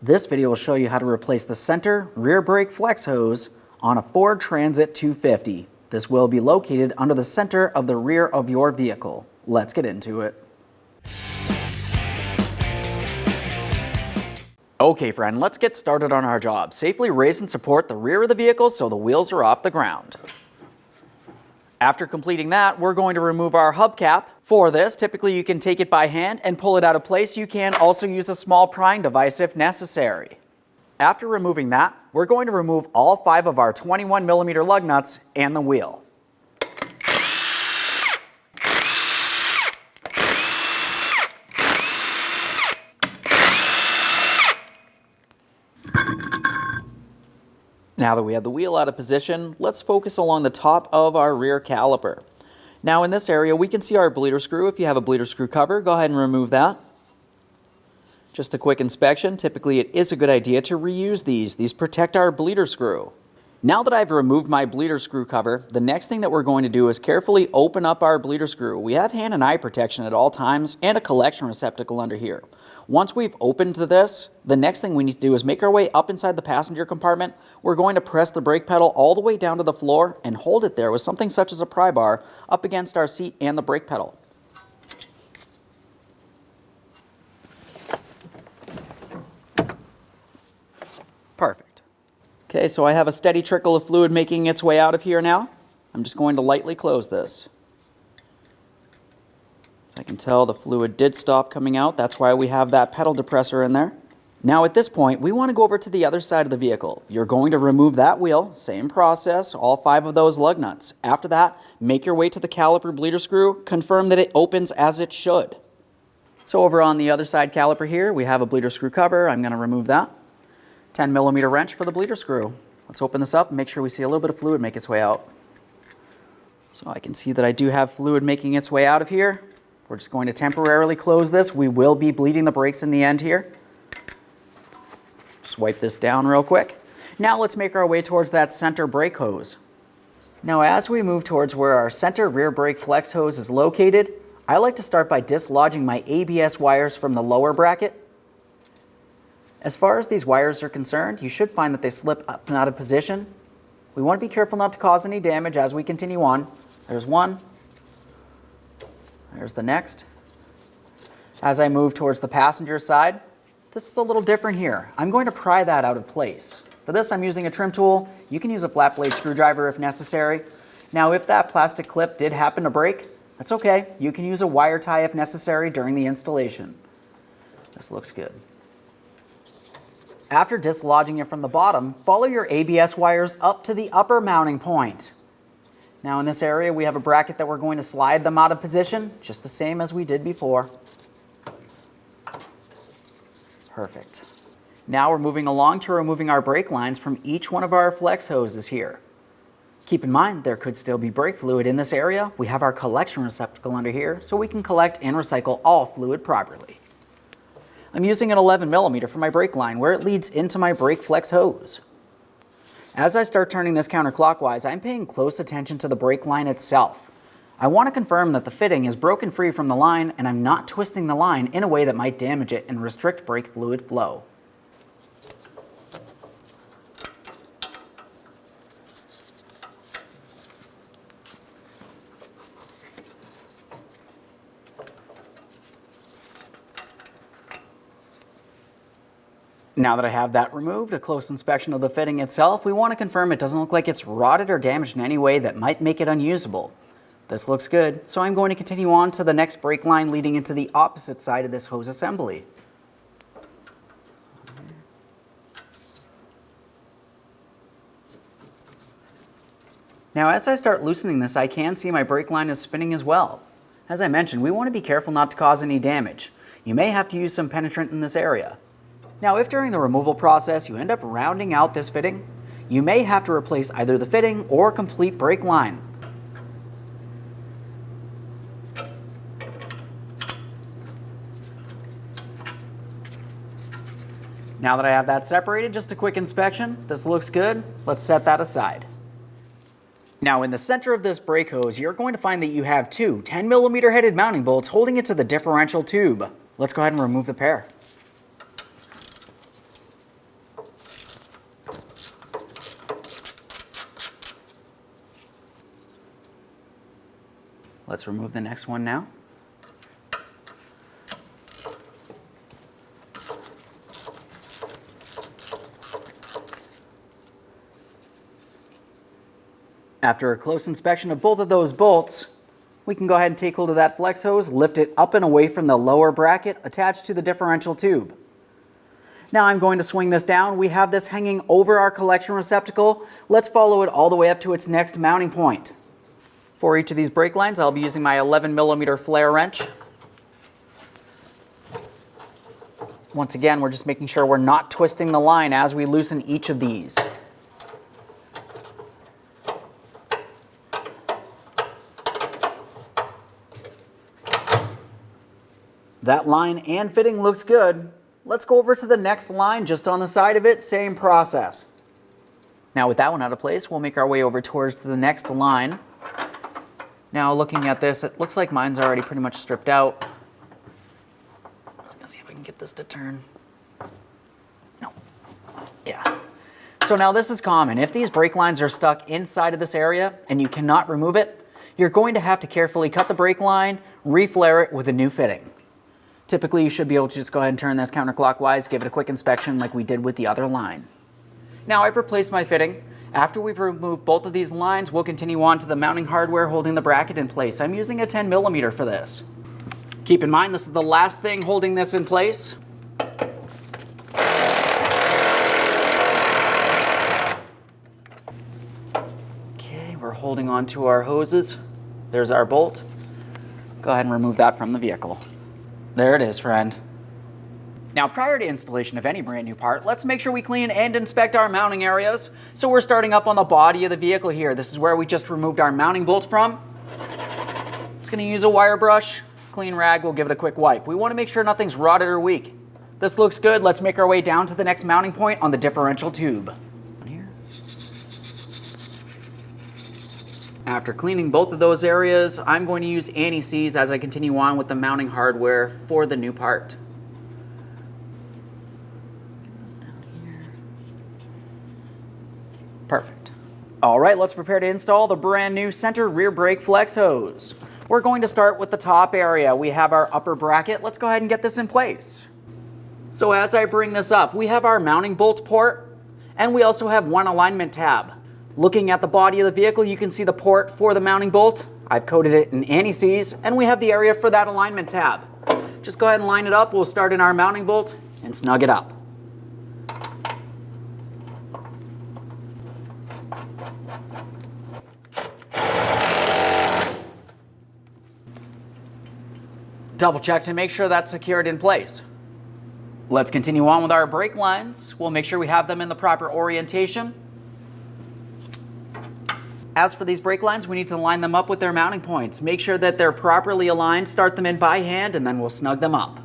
This video will show you how to replace the center rear brake flex hose on a Ford Transit 250. This will be located under the center of the rear of your vehicle. Let's get into it. Okay friend, let's get started on our job. Safely raise and support the rear of the vehicle so the wheels are off the ground. After completing that, we're going to remove our hubcap. For this, typically you can take it by hand and pull it out of place. You can also use a small prying device if necessary. After removing that, we're going to remove all 5 of our 21mm lug nuts and the wheel. Now that we have the wheel out of position, let's focus along the top of our rear caliper. Now in this area, we can see our bleeder screw. If you have a bleeder screw cover, go ahead and remove that. Just a quick inspection. Typically, it is a good idea to reuse these. These protect our bleeder screw. Now that I've removed my bleeder screw cover, the next thing that we're going to do is carefully open up our bleeder screw. We have hand and eye protection at all times and a collection receptacle under here. Once we've opened this, the next thing we need to do is make our way up inside the passenger compartment. We're going to press the brake pedal all the way down to the floor and hold it there with something such as a pry bar up against our seat and the brake pedal. Perfect. Okay, so I have a steady trickle of fluid making its way out of here now. I'm just going to lightly close this. As I can tell, the fluid did stop coming out. That's why we have that pedal depressor in there. Now at this point, we want to go over to the other side of the vehicle. You're going to remove that wheel, same process, all 5 of those lug nuts. After that, make your way to the caliper bleeder screw, confirm that it opens as it should. So over on the other side caliper here, we have a bleeder screw cover. I'm going to remove that. 10mm wrench for the bleeder screw. Let's open this up and make sure we see a little bit of fluid make its way out. So I can see that I do have fluid making its way out of here. We're just going to temporarily close this. We will be bleeding the brakes in the end here. Just wipe this down real quick. Now let's make our way towards that center brake hose. Now as we move towards where our center rear brake flex hose is located, I like to start by dislodging my ABS wires from the lower bracket. As far as these wires are concerned, you should find that they slip up and out of position. We want to be careful not to cause any damage as we continue on. There's one. There's the next. As I move towards the passenger side, this is a little different here. I'm going to pry that out of place. For this, I'm using a trim tool. You can use a flat blade screwdriver if necessary. Now, if that plastic clip did happen to break, that's okay. You can use a wire tie if necessary during the installation. This looks good. After dislodging it from the bottom, follow your ABS wires up to the upper mounting point. Now in this area, we have a bracket that we're going to slide them out of position, just the same as we did before. Perfect. Now we're moving along to removing our brake lines from each one of our flex hoses here. Keep in mind, there could still be brake fluid in this area. We have our collection receptacle under here, so we can collect and recycle all fluid properly. I'm using an 11mm for my brake line where it leads into my brake flex hose. As I start turning this counterclockwise, I'm paying close attention to the brake line itself. I want to confirm that the fitting is broken free from the line and I'm not twisting the line in a way that might damage it and restrict brake fluid flow. Now that I have that removed, a close inspection of the fitting itself, we want to confirm it doesn't look like it's rotted or damaged in any way that might make it unusable. This looks good, so I'm going to continue on to the next brake line leading into the opposite side of this hose assembly. Now as I start loosening this, I can see my brake line is spinning as well. As I mentioned, we want to be careful not to cause any damage. You may have to use some penetrant in this area. Now, if during the removal process you end up rounding out this fitting, you may have to replace either the fitting or complete brake line. Now that I have that separated, just a quick inspection. This looks good. Let's set that aside. Now in the center of this brake hose, you're going to find that you have 2 10mm headed mounting bolts holding it to the differential tube. Let's go ahead and remove the pair. Let's remove the next one now. After a close inspection of both of those bolts, we can go ahead and take hold of that flex hose, lift it up and away from the lower bracket attached to the differential tube. Now I'm going to swing this down. We have this hanging over our collection receptacle. Let's follow it all the way up to its next mounting point. For each of these brake lines, I'll be using my 11mm flare wrench. Once again, we're just making sure we're not twisting the line as we loosen each of these. That line and fitting looks good. Let's go over to the next line just on the side of it, same process. Now with that one out of place, we'll make our way over towards the next line. Now looking at this, it looks like mine's already pretty much stripped out. Let's see if I can get this to turn. No. Yeah. So now this is common. If these brake lines are stuck inside of this area and you cannot remove it, you're going to have to carefully cut the brake line, reflare it with a new fitting. Typically, you should be able to just go ahead and turn this counterclockwise, give it a quick inspection like we did with the other line. Now I've replaced my fitting. After we've removed both of these lines, we'll continue on to the mounting hardware holding the bracket in place. I'm using a 10mm for this. Keep in mind, this is the last thing holding this in place. Okay, we're holding on to our hoses. There's our bolt. Go ahead and remove that from the vehicle. There it is, friend. Now, prior to installation of any brand new part, let's make sure we clean and inspect our mounting areas. So we're starting up on the body of the vehicle here. This is where we just removed our mounting bolt from. Just gonna use a wire brush, clean rag, we'll give it a quick wipe. We wanna make sure nothing's rotted or weak. This looks good. Let's make our way down to the next mounting point on the differential tube. After cleaning both of those areas, I'm going to use anti-seize as I continue on with the mounting hardware for the new part. Perfect. All right, let's prepare to install the brand new center rear brake flex hose. We're going to start with the top area. We have our upper bracket. Let's go ahead and get this in place. So as I bring this up, we have our mounting bolt port, and we also have one alignment tab. Looking at the body of the vehicle, you can see the port for the mounting bolt. I've coated it in anti-seize, and we have the area for that alignment tab. Just go ahead and line it up. We'll start in our mounting bolt and snug it up. Double check to make sure that's secured in place. Let's continue on with our brake lines. We'll make sure we have them in the proper orientation. As for these brake lines, we need to line them up with their mounting points. Make sure that they're properly aligned, start them in by hand, and then we'll snug them up.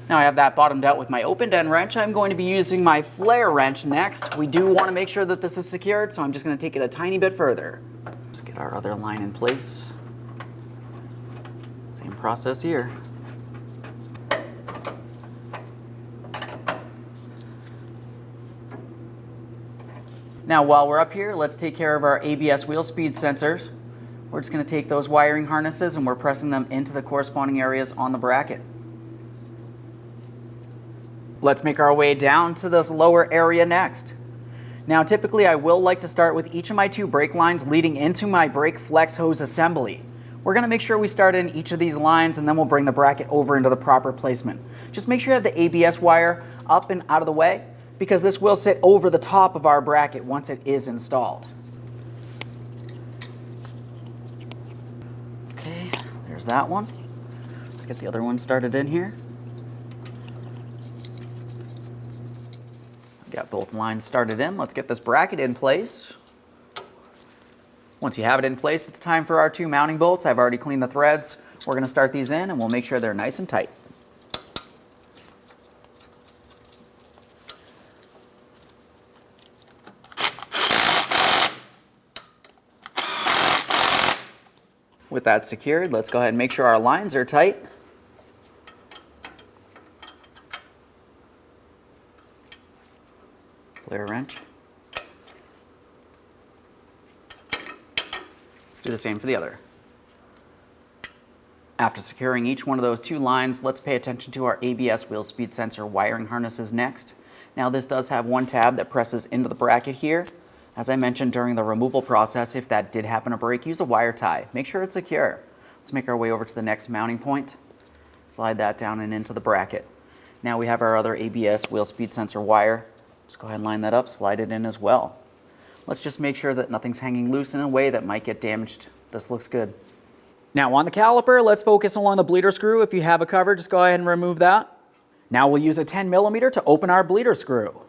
Now I have that bottomed out with my opened end wrench. I'm going to be using my flare wrench next. We do want to make sure that this is secured, so I'm just going to take it a tiny bit further. Let's get our other line in place. Same process here. Now while we're up here, let's take care of our ABS wheel speed sensors. We're just going to take those wiring harnesses and we're pressing them into the corresponding areas on the bracket. Let's make our way down to this lower area next. Now typically I will like to start with each of my two brake lines leading into my brake flex hose assembly. We're going to make sure we start in each of these lines and then we'll bring the bracket over into the proper placement. Just make sure you have the ABS wire up and out of the way, because this will sit over the top of our bracket once it is installed. Okay, there's that one. Let's get the other one started in here. Got both lines started in. Let's get this bracket in place. Once you have it in place, it's time for our two mounting bolts. I've already cleaned the threads. We're going to start these in and we'll make sure they're nice and tight. With that secured, let's go ahead and make sure our lines are tight. Flare wrench. Do the same for the other. After securing each one of those 2 lines, let's pay attention to our ABS wheel speed sensor wiring harnesses next. Now this does have one tab that presses into the bracket here. As I mentioned during the removal process, if that did happen to break, use a wire tie. Make sure it's secure. Let's make our way over to the next mounting point. Slide that down and into the bracket. Now we have our other ABS wheel speed sensor wire. Just go ahead and line that up, slide it in as well. Let's just make sure that nothing's hanging loose in a way that might get damaged. This looks good. Now on the caliper, let's focus along the bleeder screw. If you have a cover, just go ahead and remove that. Now we'll use a 10mm to open our bleeder screw.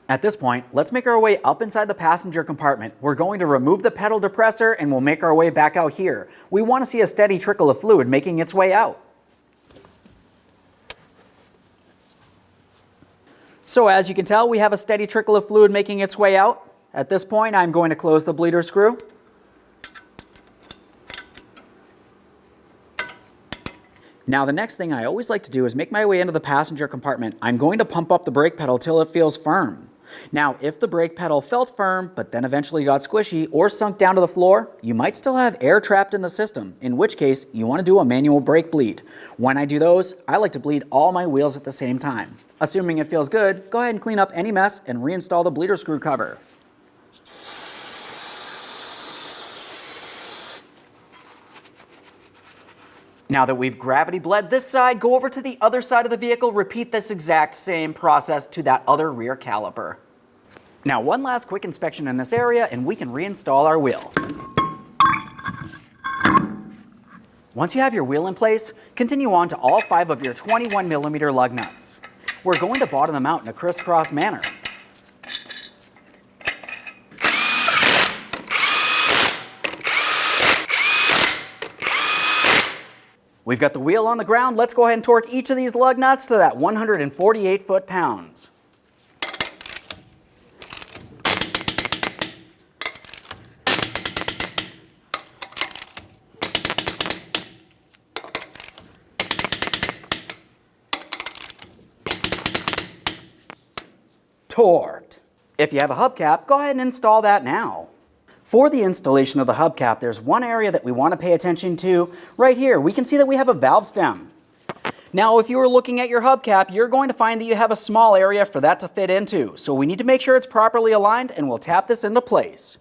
At this point, let's make our way up inside the passenger compartment. We're going to remove the pedal depressor and we'll make our way back out here. We want to see a steady trickle of fluid making its way out. So as you can tell, we have a steady trickle of fluid making its way out. At this point, I'm going to close the bleeder screw. Now the next thing I always like to do is make my way into the passenger compartment. I'm going to pump up the brake pedal till it feels firm. Now if the brake pedal felt firm but then eventually got squishy or sunk down to the floor, you might still have air trapped in the system, in which case you want to do a manual brake bleed. When I do those, I like to bleed all my wheels at the same time. Assuming it feels good, go ahead and clean up any mess and reinstall the bleeder screw cover. Now that we've gravity bled this side, go over to the other side of the vehicle, repeat this exact same process to that other rear caliper. Now one last quick inspection in this area and we can reinstall our wheel. Once you have your wheel in place, continue on to all 5 of your 21mm lug nuts. We're going to bottom them out in a crisscross manner. We've got the wheel on the ground. Let's go ahead and torque each of these lug nuts to that 148 foot-pounds. Torqued. If you have a hubcap, go ahead and install that now. For the installation of the hubcap, there's one area that we want to pay attention to. Right here, we can see that we have a valve stem. Now, if you were looking at your hubcap, you're going to find that you have a small area for that to fit into. So we need to make sure it's properly aligned, and we'll tap this into place.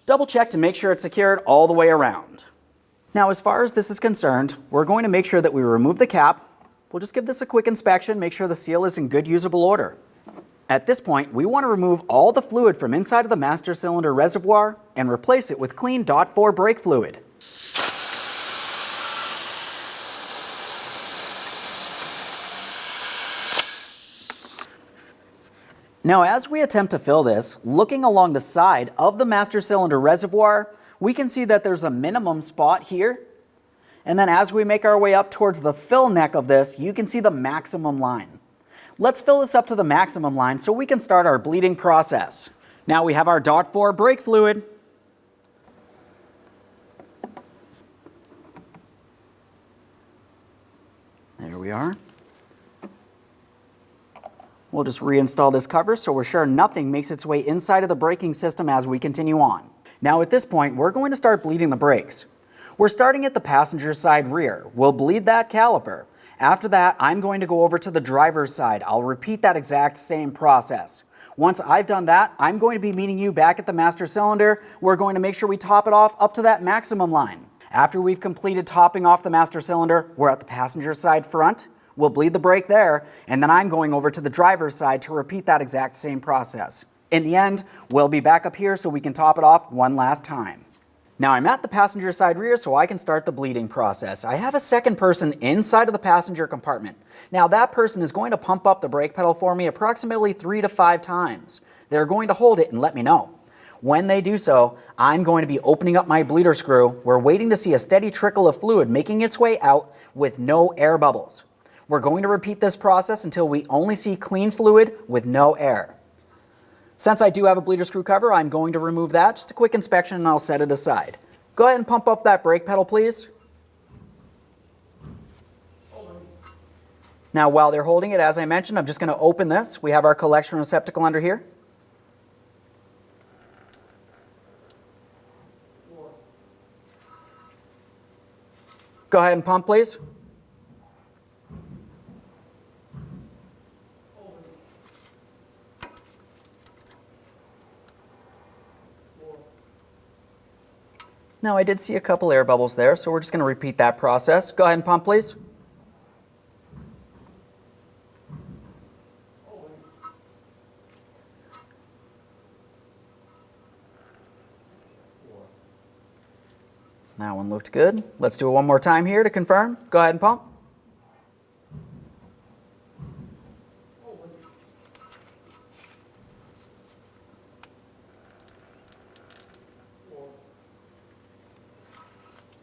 Double check to make sure it's secured all the way around. Now, as far as this is concerned, we're going to make sure that we remove the cap. We'll just give this a quick inspection, make sure the seal is in good usable order. At this point, we want to remove all the fluid from inside of the master cylinder reservoir and replace it with clean .4 brake fluid. Now, as we attempt to fill this, looking along the side of the master cylinder reservoir, we can see that there's a minimum spot here. And then as we make our way up towards the fill neck of this, you can see the maximum line. Let's fill this up to the maximum line so we can start our bleeding process. Now we have our .4 brake fluid. There we are. We'll just reinstall this cover so we're sure nothing makes its way inside of the braking system as we continue on. Now at this point, we're going to start bleeding the brakes. We're starting at the passenger side rear. We'll bleed that caliper. After that, I'm going to go over to the driver's side. I'll repeat that exact same process. Once I've done that, I'm going to be meeting you back at the master cylinder. We're going to make sure we top it off up to that maximum line. After we've completed topping off the master cylinder, we're at the passenger side front. We'll bleed the brake there, and then I'm going over to the driver's side to repeat that exact same process. In the end, we'll be back up here so we can top it off one last time. Now I'm at the passenger side rear so I can start the bleeding process. I have a second person inside of the passenger compartment. Now that person is going to pump up the brake pedal for me approximately 3 to 5 times. They're going to hold it and let me know. When they do so, I'm going to be opening up my bleeder screw. We're waiting to see a steady trickle of fluid making its way out with no air bubbles. We're going to repeat this process until we only see clean fluid with no air. Since I do have a bleeder screw cover, I'm going to remove that. Just a quick inspection and I'll set it aside. Go ahead and pump up that brake pedal, please. Now while they're holding it, as I mentioned, I'm just going to open this. We have our collection receptacle under here. Go ahead and pump, please. Now I did see a couple air bubbles there, so we're just going to repeat that process. Go ahead and pump, please. That one looked good. Let's do it one more time here to confirm. Go ahead and pump.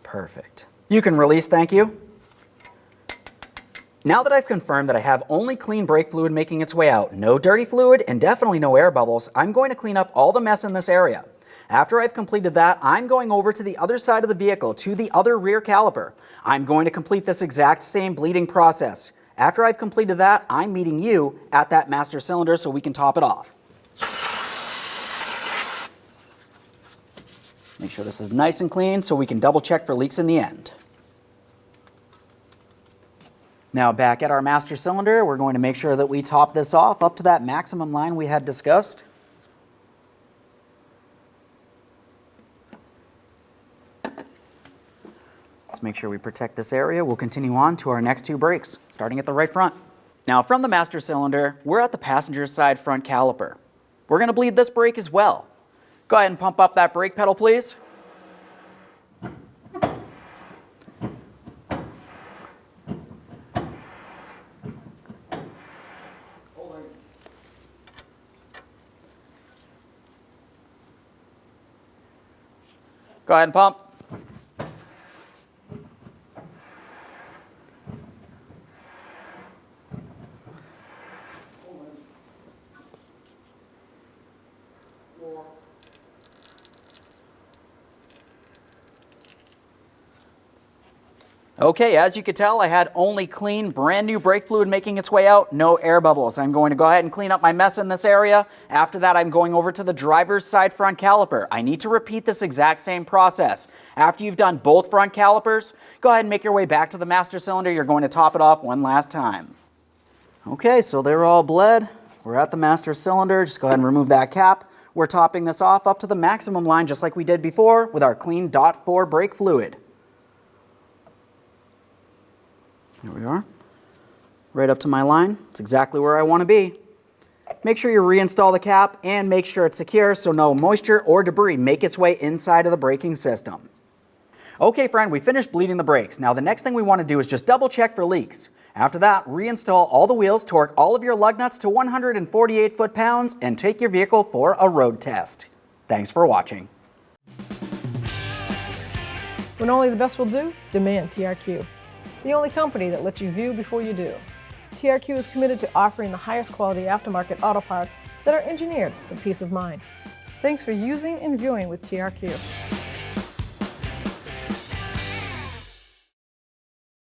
Perfect. You can release, thank you. Now that I've confirmed that I have only clean brake fluid making its way out, no dirty fluid, and definitely no air bubbles, I'm going to clean up all the mess in this area. After I've completed that, I'm going over to the other side of the vehicle, to the other rear caliper. I'm going to complete this exact same bleeding process. After I've completed that, I'm meeting you at that master cylinder so we can top it off. Make sure this is nice and clean so we can double check for leaks in the end. Now back at our master cylinder, we're going to make sure that we top this off up to that maximum line we had discussed. Let's make sure we protect this area. We'll continue on to our next two brakes, starting at the right front. Now from the master cylinder, we're at the passenger side front caliper. We're going to bleed this brake as well. Go ahead and pump up that brake pedal, please. Go ahead and pump. Okay, as you could tell, I had only clean, brand new brake fluid making its way out, no air bubbles. I'm going to go ahead and clean up my mess in this area. After that, I'm going over to the driver's side front caliper. I need to repeat this exact same process. After you've done both front calipers, go ahead and make your way back to the master cylinder. You're going to top it off one last time. Okay, so they're all bled. We're at the master cylinder. Just go ahead and remove that cap. We're topping this off up to the maximum line just like we did before with our clean .4 brake fluid. There we are, right up to my line. It's exactly where I want to be. Make sure you reinstall the cap and make sure it's secure so no moisture or debris make its way inside of the braking system. Okay friend, we finished bleeding the brakes. Now the next thing we want to do is just double check for leaks. After that, reinstall all the wheels, torque all of your lug nuts to 148 foot-pounds, and take your vehicle for a road test. Thanks for watching. When only the best will do, demand TRQ. The only company that lets you view before you do. TRQ is committed to offering the highest quality aftermarket auto parts that are engineered for peace of mind. Thanks for using and viewing with TRQ.